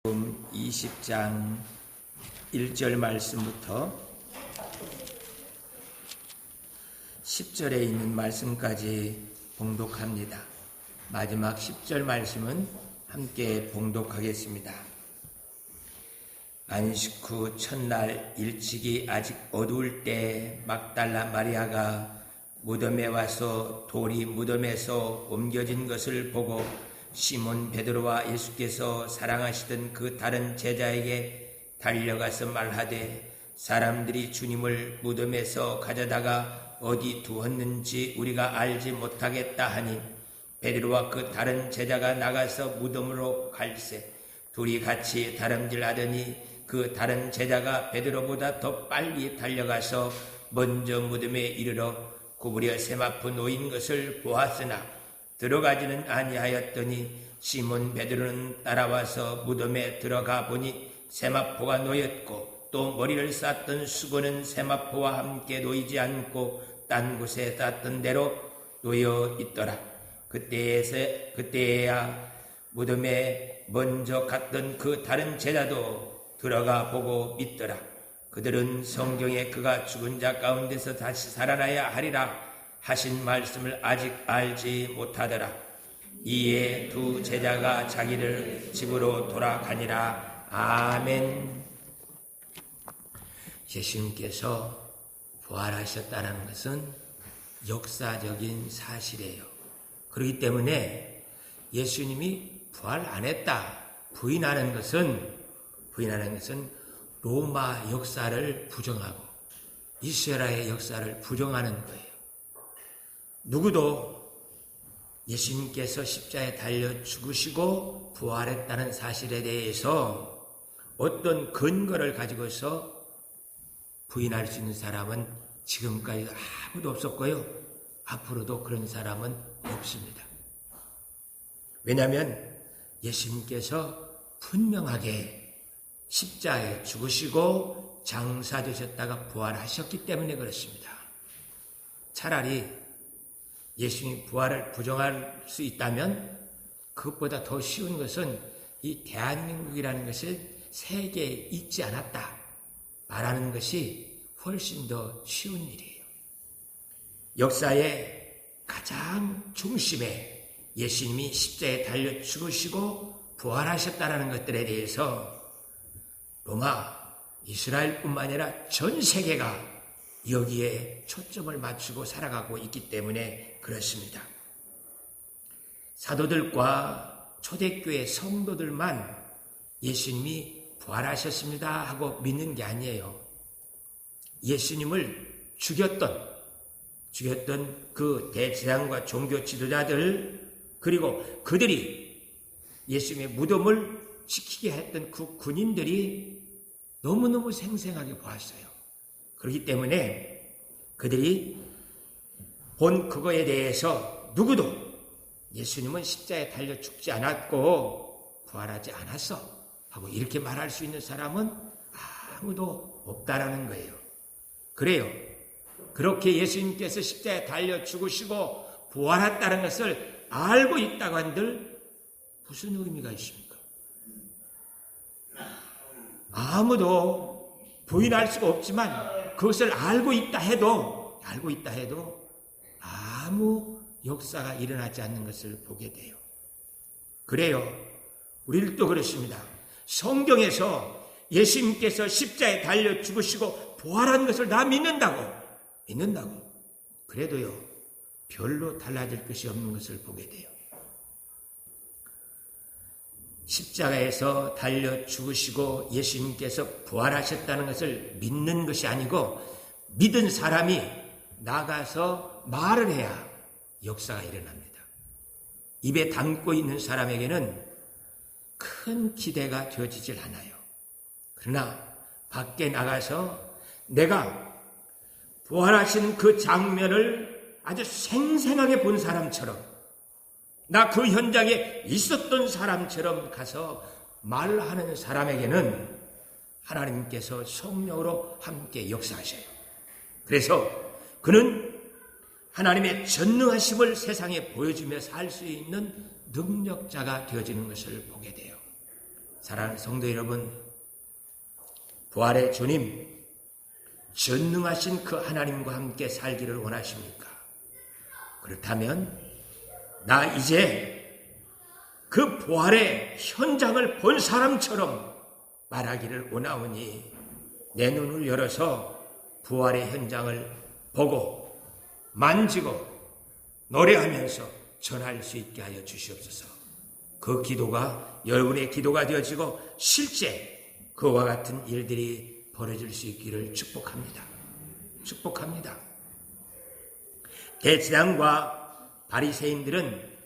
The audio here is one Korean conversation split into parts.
20장 1절 말씀부터 10절에 있는 말씀까지 봉독합니다. 마지막 10절 말씀은 함께 봉독하겠습니다. 안식 후 첫날 일찍이 아직 어두울 때 막달라 마리아가 무덤에 와서 돌이 무덤에서 옮겨진 것을 보고 시몬 베드로와 예수께서 사랑하시던 그 다른 제자에게 달려가서 말하되 사람들이 주님을 무덤에서 가져다가 어디 두었는지 우리가 알지 못하겠다 하니 베드로와 그 다른 제자가 나가서 무덤으로 갈새 둘이 같이 다름질하더니 그 다른 제자가 베드로보다 더 빨리 달려가서 먼저 무덤에 이르러 구부려 세마포 놓인 것을 보았으나 들어가지는 아니하였더니 시몬 베드로는 따라와서 무덤에 들어가 보니 세마포가 놓였고 또 머리를 쌌던 수건은 세마포와 함께 놓이지 않고 딴 곳에 쌌던 대로 놓여 있더라. 그때야 무덤에 먼저 갔던 그 다른 제자도 들어가 보고 믿더라. 그들은 성경에 그가 죽은 자 가운데서 다시 살아나야 하리라 하신 말씀을 아직 알지 못하더라. 이에 두 제자가 자기를 집으로 돌아가니라. 아멘. 예수님께서 부활하셨다는 것은 역사적인 사실이에요. 그렇기 때문에 예수님이 부활 안 했다 부인하는 것은 로마 역사를 부정하고 이스라엘의 역사를 부정하는 거예요. 누구도 예수님께서 십자가에 달려 죽으시고 부활했다는 사실에 대해서 어떤 근거를 가지고서 부인할 수 있는 사람은 지금까지 아무도 없었고요. 앞으로도 그런 사람은 없습니다. 왜냐하면 예수님께서 분명하게 십자가에 죽으시고 장사되셨다가 부활하셨기 때문에 그렇습니다. 차라리 예수님 부활을 부정할 수 있다면 그것보다 더 쉬운 것은 이 대한민국이라는 것을 세계에 있지 않았다 말하는 것이 훨씬 더 쉬운 일이에요. 역사의 가장 중심에 예수님이 십자가에 달려 죽으시고 부활하셨다는 것들에 대해서 로마, 이스라엘뿐만 아니라 전 세계가 여기에 초점을 맞추고 살아가고 있기 때문에 그렇습니다. 사도들과 초대교회 성도들만 예수님이 부활하셨습니다 하고 믿는 게 아니에요. 예수님을 죽였던 그 대제사장과 종교 지도자들 그리고 그들이 예수님의 무덤을 지키게 했던 그 군인들이 너무너무 생생하게 보았어요. 그렇기 때문에 그들이 본 그거에 대해서 누구도 예수님은 십자가에 달려 죽지 않았고 부활하지 않았어 하고 이렇게 말할 수 있는 사람은 아무도 없다라는 거예요. 그래요. 그렇게 예수님께서 십자가에 달려 죽으시고 부활했다는 것을 알고 있다고 한들 무슨 의미가 있습니까? 아무도 부인할 수가 없지만 그것을 알고 있다 해도 아무 역사가 일어나지 않는 것을 보게 돼요. 그래요. 우리도 그렇습니다. 성경에서 예수님께서 십자가에 달려 죽으시고 부활한 것을 다 믿는다고. 그래도요. 별로 달라질 것이 없는 것을 보게 돼요. 십자가에서 달려 죽으시고 예수님께서 부활하셨다는 것을 믿는 것이 아니고 믿은 사람이 나가서 말을 해야 역사가 일어납니다. 입에 담고 있는 사람에게는 큰 기대가 되어지질 않아요. 그러나 밖에 나가서 내가 부활하신 그 장면을 아주 생생하게 본 사람처럼 나 그 현장에 있었던 사람처럼 가서 말하는 사람에게는 하나님께서 성령으로 함께 역사하셔요. 그래서 그는 하나님의 전능하심을 세상에 보여주며 살 수 있는 능력자가 되어지는 것을 보게 돼요. 사랑하는 성도 여러분, 부활의 주님, 전능하신 그 하나님과 함께 살기를 원하십니까? 그렇다면 나 이제 그 부활의 현장을 본 사람처럼 말하기를 원하오니 내 눈을 열어서 부활의 현장을 보고 만지고 노래하면서 전할 수 있게 하여 주시옵소서. 그 기도가 여러분의 기도가 되어지고 실제 그와 같은 일들이 벌어질 수 있기를 축복합니다. 축복합니다. 대제사장과 바리새인들은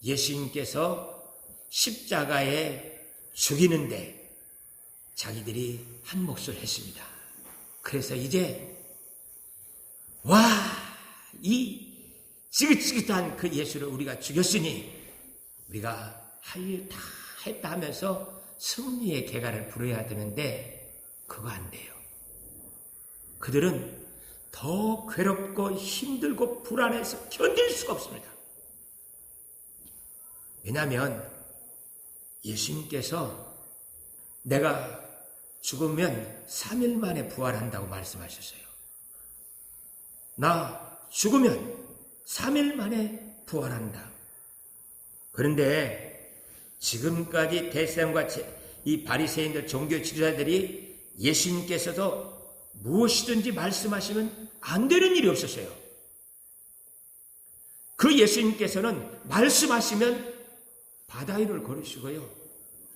예수님께서 십자가에 죽이는데 자기들이 한 몫을 했습니다. 그래서 이제 이 지긋지긋한 그 예수를 우리가 죽였으니 우리가 할 일 다 했다 하면서 승리의 개가를 부려야 되는데 그거 안 돼요. 그들은 더 괴롭고 힘들고 불안해서 견딜 수가 없습니다. 왜냐하면 예수님께서 내가 죽으면 3일 만에 부활한다고 말씀하셨어요. 나 죽으면 3일 만에 부활한다. 그런데 지금까지 대제사장과 이 바리새인들 종교 지도자들이 예수님께서도 무엇이든지 말씀하시면 안 되는 일이 없었어요. 그 예수님께서는 말씀하시면 바다 위를 걸으시고요,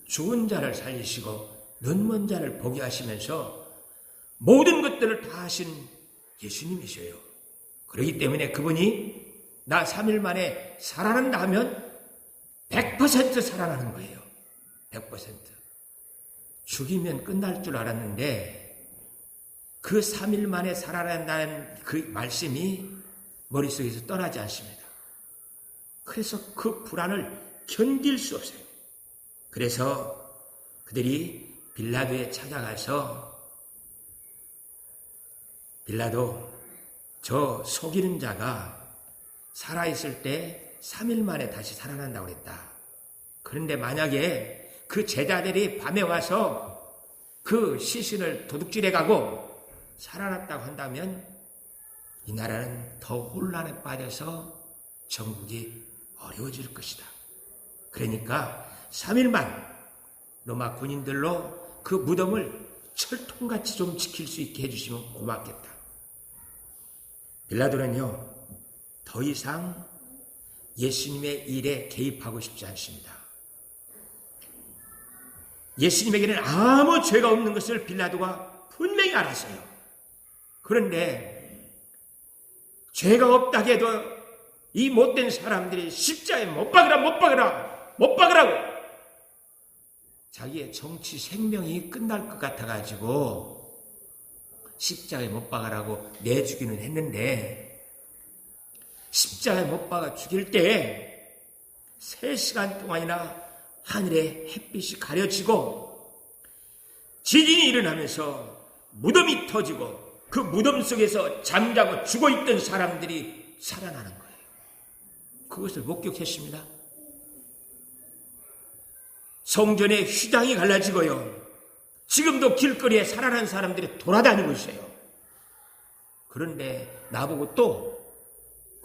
죽은 자를 살리시고 눈먼 자를 보게 하시면서 모든 것들을 다 하신 예수님이셔요. 그렇기 때문에 그분이 나 3일 만에 살아난다 하면 100% 살아나는 거예요. 100%. 죽이면 끝날 줄 알았는데 그 3일 만에 살아난다는 그 말씀이 머릿속에서 떠나지 않습니다. 그래서 그 불안을 견딜 수 없어요. 그래서 그들이 빌라도에 찾아가서 빌라도, 저 속이는 자가 살아있을 때 3일 만에 다시 살아난다고 그랬다. 그런데 만약에 그 제자들이 밤에 와서 그 시신을 도둑질해 가고 살아났다고 한다면 이 나라는 더 혼란에 빠져서 정국이 어려워질 것이다. 그러니까 3일만 로마 군인들로 그 무덤을 철통같이 좀 지킬 수 있게 해주시면 고맙겠다. 빌라도는요, 더 이상 예수님의 일에 개입하고 싶지 않습니다. 예수님에게는 아무 죄가 없는 것을 빌라도가 분명히 알았어요. 그런데 죄가 없다고 해도 이 못된 사람들이 십자가에 못 박으라고 자기의 정치 생명이 끝날 것 같아가지고 십자가에 못 박으라고 내주기는 했는데, 십자가에 못 박아 죽일 때 3시간 동안이나 하늘에 햇빛이 가려지고 지진이 일어나면서 무덤이 터지고 그 무덤 속에서 잠자고 죽어있던 사람들이 살아나는 거예요. 그것을 목격했습니다. 성전에 휘장이 갈라지고요, 지금도 길거리에 살아난 사람들이 돌아다니고 있어요. 그런데 나보고 또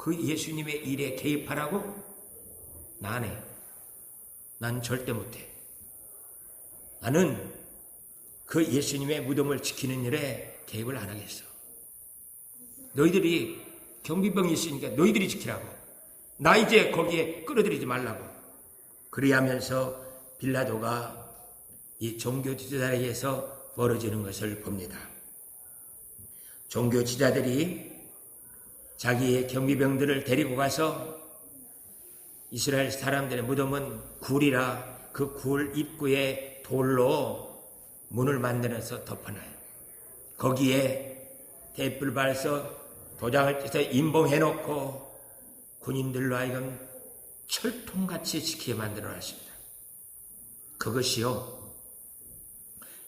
그 예수님의 일에 개입하라고? 난 절대 못해. 나는 그 예수님의 무덤을 지키는 일에 개입을 안 하겠어. 너희들이 경비병이 있으니까 너희들이 지키라고. 나 이제 거기에 끌어들이지 말라고. 그리하면서 빌라도가 이 종교 지도자에게서 벌어지는 것을 봅니다. 종교 지도자들이 자기의 경비병들을 데리고 가서 이스라엘 사람들의 무덤은 굴이라 그 굴 입구에 돌로 문을 만들어서 덮어놔요. 거기에 테이프를 발서 도장을 떼서 임봉해놓고 군인들로 하여금 철통같이 지키게 만들어놨습니다. 그것이요,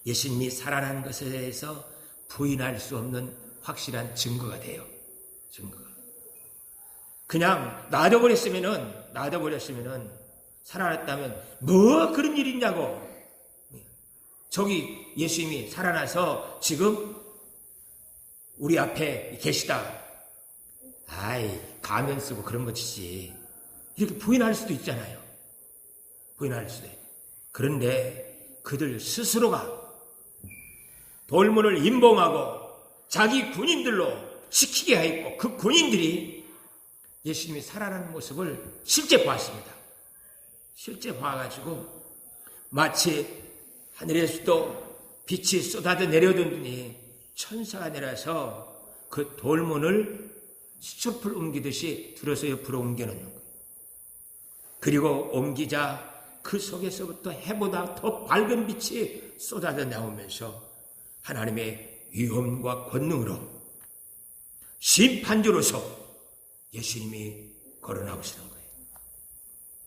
예수님이 살아난 것에 대해서 부인할 수 없는 확실한 증거가 돼요. 증거가. 그냥 놔둬버렸으면은 살아났다면 뭐 그런 일이 있냐고 저기 예수님이 살아나서 지금 우리 앞에 계시다. 아이, 가면 쓰고 그런 것이지. 이렇게 부인할 수도 있잖아요. 부인할 수도 있고. 그런데 그들 스스로가 돌문을 임봉하고 자기 군인들로 지키게 하였고, 그 군인들이 예수님이 살아나는 모습을 실제 보았습니다. 실제 봐가지고 마치 하늘에서도 빛이 쏟아져 내려오더니 천사가 내려서 그 돌문을 수첩을 옮기듯이 들어서 옆으로 옮겨놓는 거예요. 그리고 옮기자 그 속에서부터 해보다 더 밝은 빛이 쏟아져 나오면서 하나님의 위엄과 권능으로 심판주로서 예수님이 걸어 나오시는 거예요.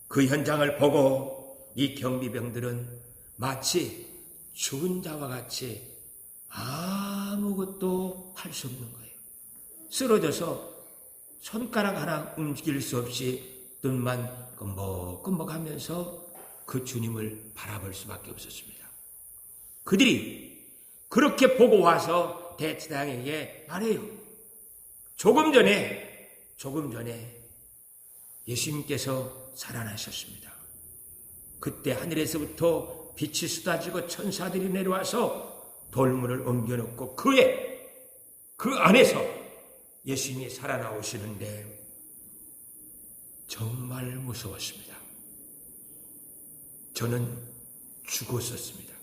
그 현장을 보고 이 경비병들은 마치 죽은 자와 같이 아무것도 할 수 없는 거예요. 쓰러져서 손가락 하나 움직일 수 없이 눈만 끔먹끔먹하면서 그 주님을 바라볼 수밖에 없었습니다. 그들이 그렇게 보고 와서 대제사장에게 말해요. 조금 전에 예수님께서 살아나셨습니다. 그때 하늘에서부터 빛이 쏟아지고 천사들이 내려와서 돌문을 옮겨놓고 그 안에서 예수님이 살아나오시는데 정말 무서웠습니다. 저는 죽었었습니다.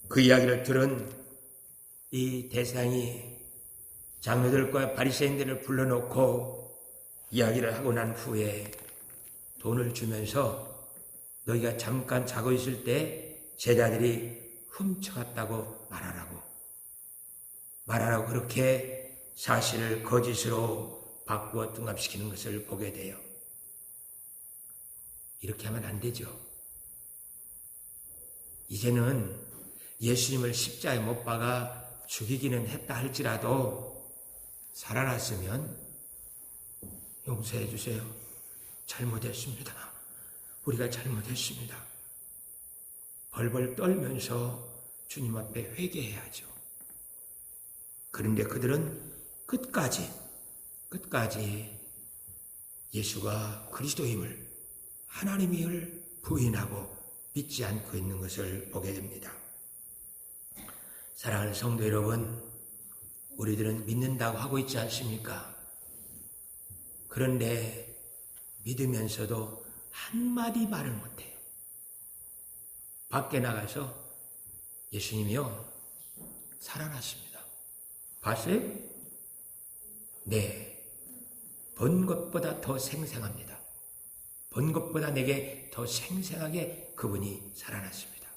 그 이야기를 들은 이 대상이 장로들과 바리새인들을 불러놓고 이야기를 하고 난 후에 돈을 주면서 너희가 잠깐 자고 있을 때 제자들이 훔쳐갔다고 말하라고 그렇게 사실을 거짓으로 바꾸어 둔갑시키는 것을 보게 돼요. 이렇게 하면 안 되죠. 이제는 예수님을 십자가에 못 박아 죽이기는 했다 할지라도 살아났으면 용서해 주세요. 잘못했습니다. 우리가 잘못했습니다. 벌벌 떨면서 주님 앞에 회개해야죠. 그런데 그들은 끝까지 예수가 그리스도임을, 하나님임을 부인하고 믿지 않고 있는 것을 보게 됩니다. 사랑하는 성도 여러분, 우리들은 믿는다고 하고 있지 않습니까? 그런데 믿으면서도 한마디 말을 못해요. 밖에 나가서 예수님이요, 살아났습니다. 봤어요? 네. 본 것보다 더 생생합니다. 본 것보다 내게 더 생생하게 그분이 살아났습니다.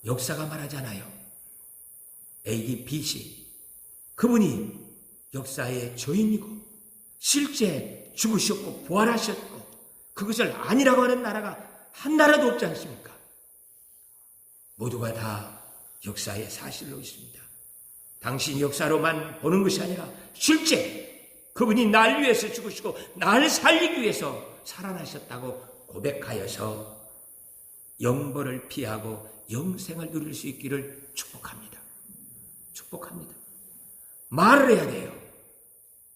역사가 말하잖아요. A.D. BC. 그분이 역사의 주인이고 실제 죽으셨고 부활하셨고 그것을 아니라고 하는 나라가 한 나라도 없지 않습니까? 모두가 다 역사의 사실로 있습니다. 당신 역사로만 보는 것이 아니라 실제 그분이 날 위해서 죽으시고 날 살리기 위해서 살아나셨다고 고백하여서 영벌을 피하고 영생을 누릴 수 있기를 축복합니다. 말을 해야 돼요.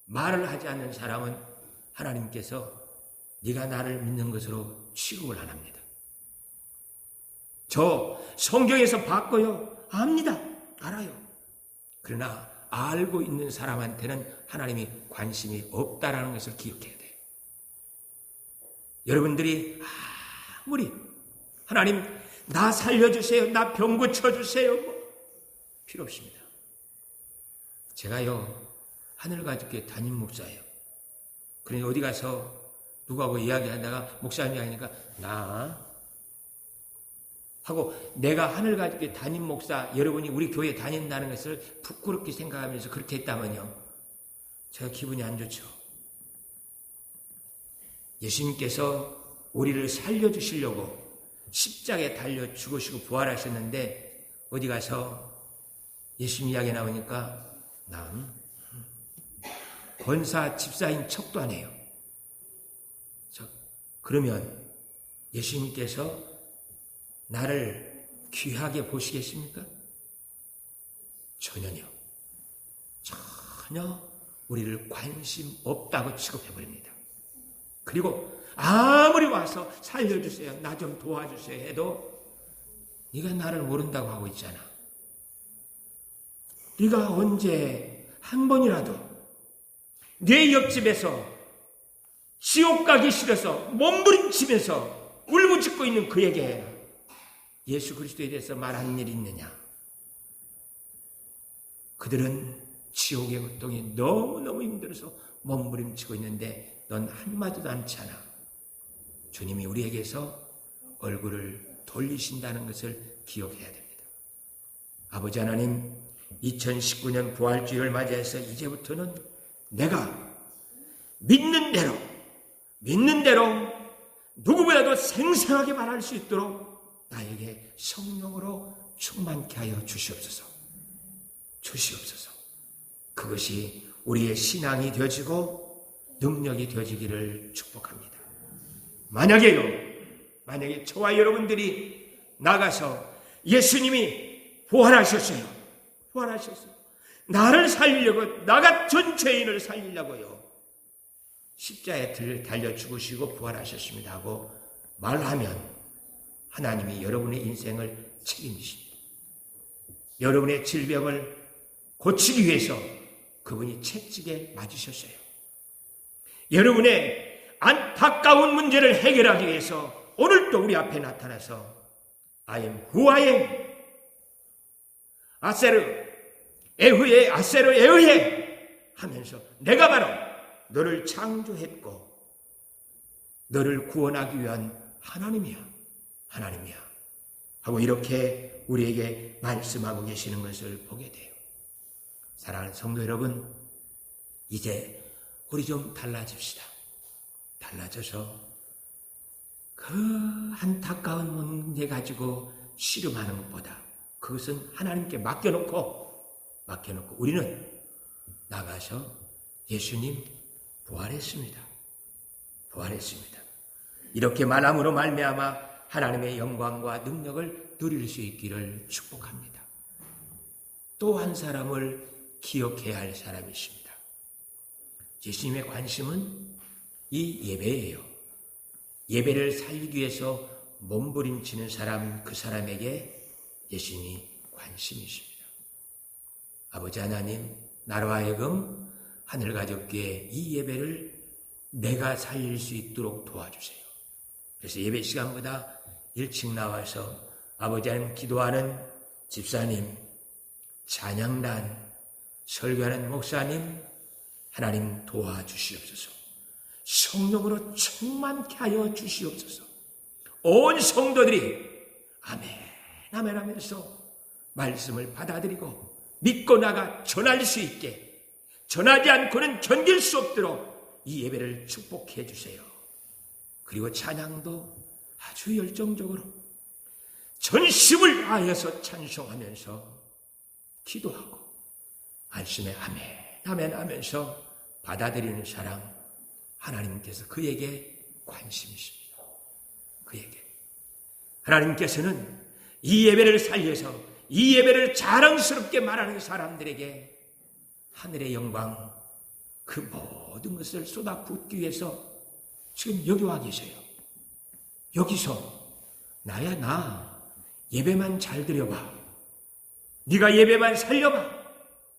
말을 하지 않는 사람은 하나님께서 네가 나를 믿는 것으로 취급을 안 합니다. 저 성경에서 봤고요. 압니다. 알아요. 그러나 알고 있는 사람한테는 하나님이 관심이 없다라는 것을 기억해야 돼요. 여러분들이 아무리 하나님 나 살려주세요, 나 병 고쳐주세요, 필요 없습니다. 제가요 하늘가족교회 담임 목사예요. 그러니 어디 가서 누구하고 이야기하다가 목사님이 하니까 나 하고 내가 하늘가족교회 담임 목사 여러분이 우리 교회 다닌다는 것을 부끄럽게 생각하면서 그렇게 했다면요 제가 기분이 안 좋죠. 예수님께서 우리를 살려주시려고 십자가에 달려 죽으시고 부활하셨는데 어디 가서 예수님 이야기 나오니까 남 권사 집사인 척도 안 해요. 그러면 예수님께서 나를 귀하게 보시겠습니까? 전혀요. 전혀 우리를 관심 없다고 취급해버립니다. 그리고 아무리 와서 살려주세요, 나 좀 도와주세요 해도 네가 나를 모른다고 하고 있잖아. 네가 언제 한 번이라도 내 옆집에서 지옥 가기 싫어서 몸부림치면서 울부짖고 있는 그에게 예수 그리스도에 대해서 말하는 일이 있느냐? 그들은 지옥의 고통이 너무너무 힘들어서 몸부림치고 있는데 넌 한마디도 않잖아. 주님이 우리에게서 얼굴을 돌리신다는 것을 기억해야 됩니다. 아버지 하나님, 2019년 부활주일을 맞이해서 이제부터는 내가 믿는 대로 누구보다도 생생하게 말할 수 있도록 나에게 성령으로 충만케 하여 주시옵소서. 그것이 우리의 신앙이 되어지고 능력이 되어지기를 축복합니다. 만약에 저와 여러분들이 나가서 예수님이 부활하셨어요. 나를 살리려고, 나 같은 죄인을 살리려고요. 십자가에 달려 죽으시고 부활하셨습니다 하고 말하면 하나님이 여러분의 인생을 책임지십니다. 여러분의 질병을 고치기 위해서 그분이 채찍에 맞으셨어요. 여러분의 안타까운 문제를 해결하기 위해서 오늘도 우리 앞에 나타나서 I am who I am. 에후에 하면서 내가 바로 너를 창조했고 너를 구원하기 위한 하나님이야 하고 이렇게 우리에게 말씀하고 계시는 것을 보게 돼요. 사랑하는 성도 여러분, 이제 우리 좀 달라집시다. 달라져서 그 안타까운 문제 가지고 씨름하는 것보다 그것은 하나님께 맡겨놓고 우리는 나가서 예수님 부활했습니다. 이렇게 말함으로 말미암아 하나님의 영광과 능력을 누릴 수 있기를 축복합니다. 또 한 사람을 기억해야 할 사람이 있습니다. 예수님의 관심은 이 예배예요. 예배를 살리기 위해서 몸부림치는 사람, 그 사람에게 예수님이 관심이십니다. 아버지 하나님, 나로 하여금 하늘가족교회 이 예배를 내가 살릴 수 있도록 도와주세요. 그래서 예배 시간보다 일찍 나와서 아버지 하나님 기도하는 집사님, 찬양단, 설교하는 목사님, 하나님 도와주시옵소서. 성령으로 충만케 하여 주시옵소서. 온 성도들이 아멘 하면서 말씀을 받아들이고 믿고 나가 전할 수 있게, 전하지 않고는 견딜 수 없도록 이 예배를 축복해 주세요. 그리고 찬양도 아주 열정적으로 전심을 다하여서 찬송하면서 기도하고 말씀에 아멘 하면서 받아들이는 사람, 하나님께서 그에게 관심이십니다. 하나님께서는 이 예배를 살려서 이 예배를 자랑스럽게 말하는 사람들에게 하늘의 영광, 그 모든 것을 쏟아붓기 위해서 지금 여기 와 계세요. 여기서 나야 나 예배만 잘 드려봐. 네가 예배만 살려봐.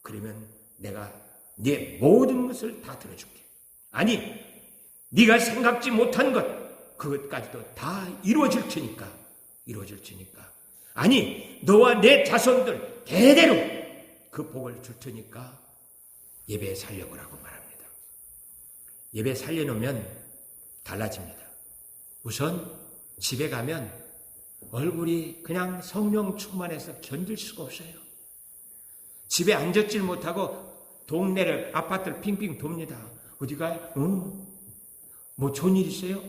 그러면 내가 네 모든 것을 다 들어줄게. 아니, 네가 생각지 못한 것, 그것까지도 다 이루어질 테니까. 아니, 너와 내 자손들 대대로 그 복을 줄 테니까 예배 살려보라고 말합니다. 예배 살려놓으면 달라집니다. 우선 집에 가면 얼굴이 그냥 성령 충만해서 견딜 수가 없어요. 집에 앉았질 못하고 동네를, 아파트를 핑핑 돕니다. 어디가? 뭐 좋은 일 있어요?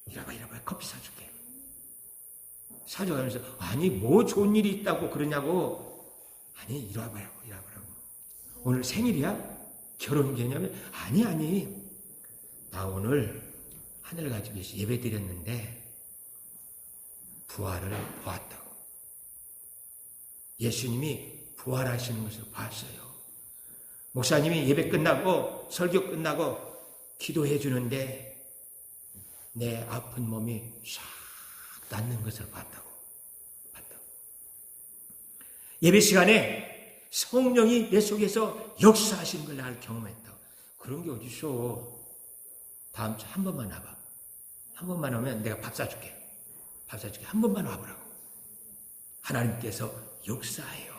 이라봐 커피 사줄게. 사줘가면서 아니 뭐 좋은 일이 있다고 그러냐고. 아니 이리 와봐라고. 오늘 생일이야? 결혼기념일? 아니 나 오늘 하늘 가지고 예배 드렸는데 부활을 보았다고. 예수님이 부활하시는 것을 봤어요. 목사님이 예배 끝나고 설교 끝나고 기도해 주는데 내 아픈 몸이 싹 낫는 것을 봤다고. 예배 시간에 성령이 내 속에서 역사하시는 걸 나를 경험했다. 그런 게 어딨어. 다음 주 한 번만 와봐. 한 번만 오면 내가 밥 사줄게. 한 번만 와보라고. 하나님께서 역사해요.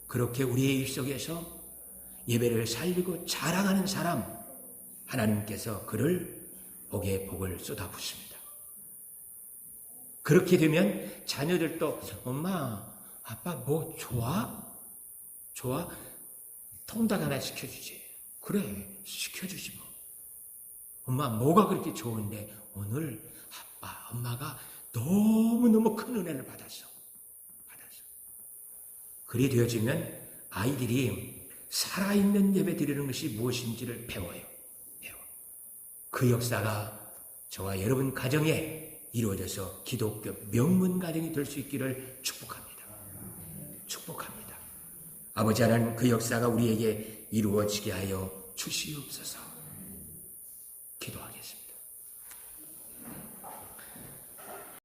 그렇게 우리의 일 속에서 예배를 살리고 자랑하는 사람, 하나님께서 그를 복에 복을 쏟아붓습니다. 그렇게 되면 자녀들도 엄마, 아빠 뭐 좋아? 통닭 하나 시켜주지. 그래, 시켜주지 뭐. 엄마 뭐가 그렇게 좋은데 오늘 아빠, 엄마가 너무너무 큰 은혜를 받았어. 그리 되어지면 아이들이 살아있는 예배 드리는 것이 무엇인지를 배워요. 그 역사가 저와 여러분 가정에 이루어져서 기독교 명문 가정이 될 수 있기를 축복합니다. 아버지 하나님, 그 역사가 우리에게 이루어지게 하여 주시옵소서. 기도하겠습니다.